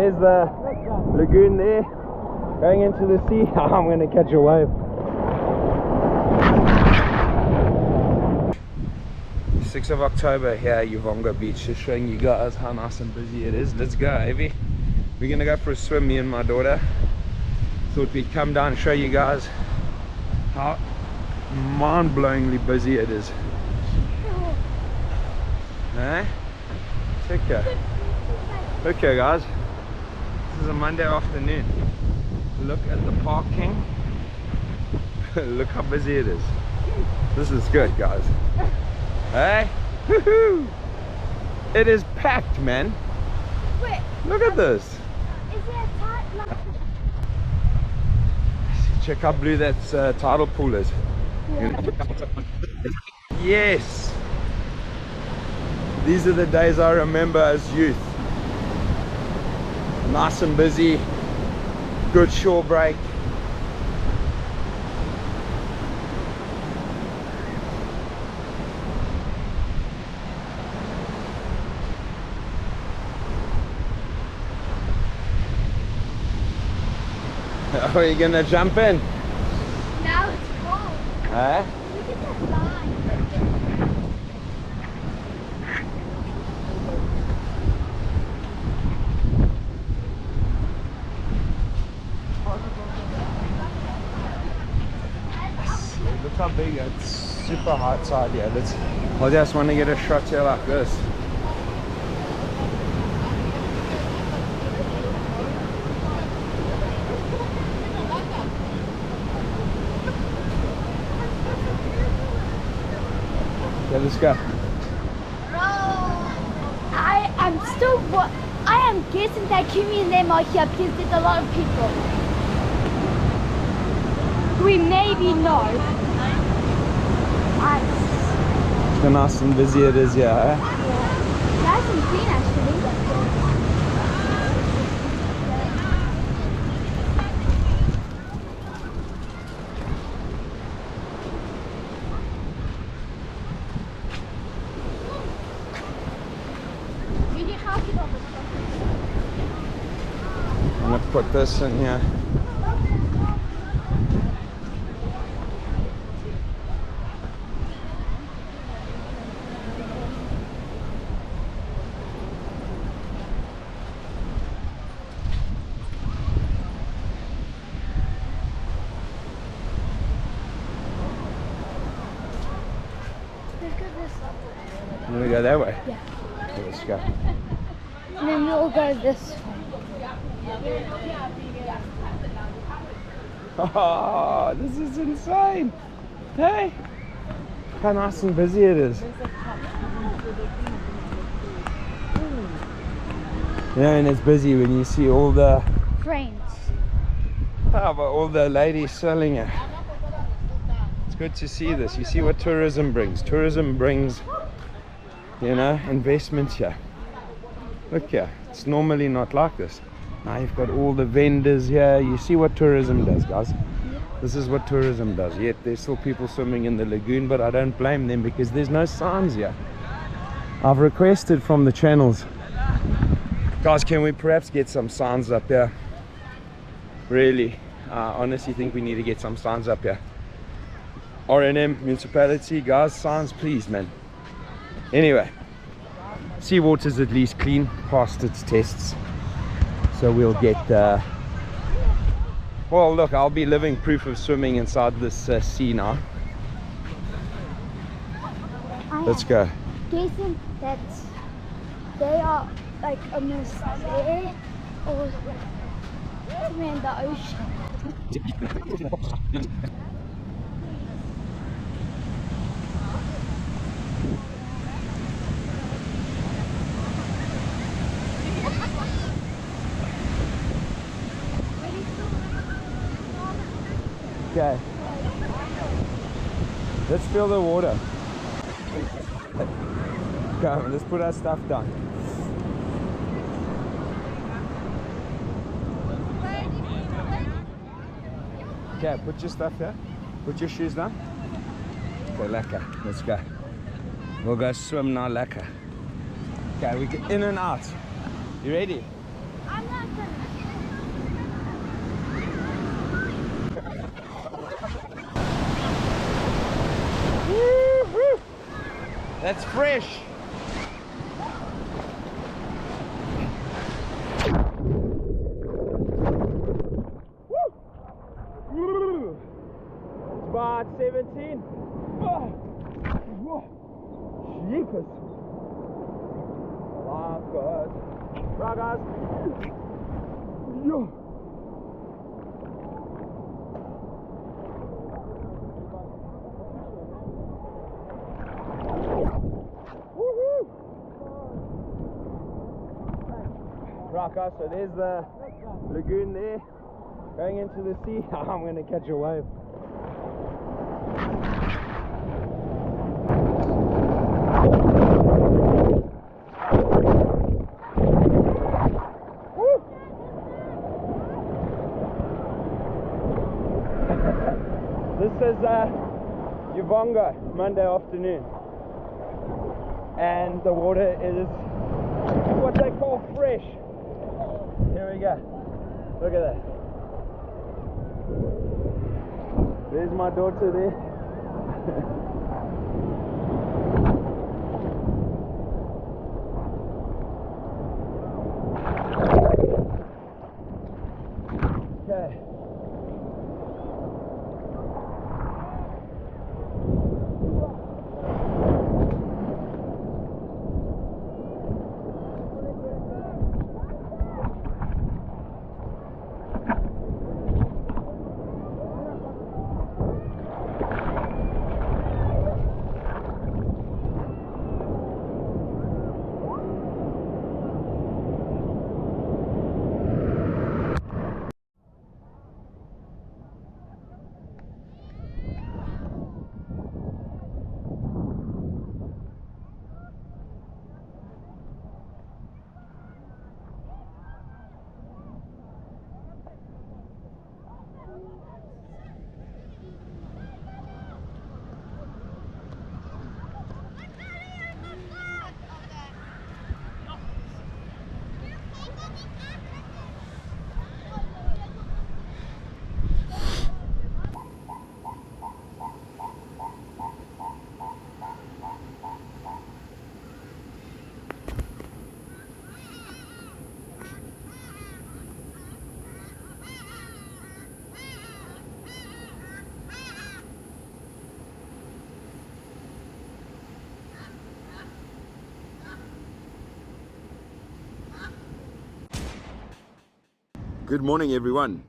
there's the lagoon there, going into the sea. I'm going to catch a wave. 6th of October here at Uvongo Beach, just showing you guys how nice and busy it is. Let's go, Evie. We're going to go for a swim, me and my daughter. Thought we'd come down and show you guys how mind-blowingly busy it is. Eh? Okay. Okay guys, this is a Monday afternoon. Look at the parking. Look how busy it is. This is good, guys. Hey? Woohoo! It is packed, man. Wait, look at this. Is there a tidal? Check how blue that tidal pool is. Yeah. Yes. These are the days I remember as youth. Nice and busy. Good shore break. Are you gonna jump in? Now it's cold. Eh? Look at that line. Look how big it's super hot side here. I just want to get a shot here like this. Okay, let's go. I am guessing that Kimmy and them are here because there's a lot of people. We maybe know. Look how nice and busy it is here, eh? Nice and clean actually. I'm gonna put this in here. I'm gonna go that way. Yeah. Okay, let's go. And then we'll go this way. Oh, this is insane. Hey, how nice and busy it is. You know, and it's busy when you see all the all the ladies selling it. It's good to see this. You see what tourism brings. Tourism brings, you know, investment here. Look here, it's normally not like this. Now you've got all the vendors here. You see what tourism does, guys. This is what tourism does. Yet there's still people swimming in the lagoon, but I don't blame them because there's no signs here. I've requested from the channels, guys, can we perhaps get some signs up here? Really, I honestly think we need to get some signs up here. R&M, municipality, guys, signs please, man. Anyway, seawater's at least clean, passed its tests. So we'll get, well look, I'll be living proof of swimming inside this sea now. Let's go. Guessing that they are like almost there or somewhere in the ocean. Okay. Let's feel the water. Come, let's put our stuff down. Okay, put your stuff here. Put your shoes down. Okay, lekker. Let's go. We'll go swim now, lekker. Okay, we get in and out. You ready? I'm not gonna That's fresh. Woo! It's about 17. Oh. Jeepers. Life goes. Right, guys. Yo. Right, guys, so there's the lagoon there going into the sea. I'm going to catch a wave. Woo! This is Uvongo, Monday afternoon, and the water is what they call fresh. Here we go. Look at that. There's my daughter there. Okay. Good morning, everyone.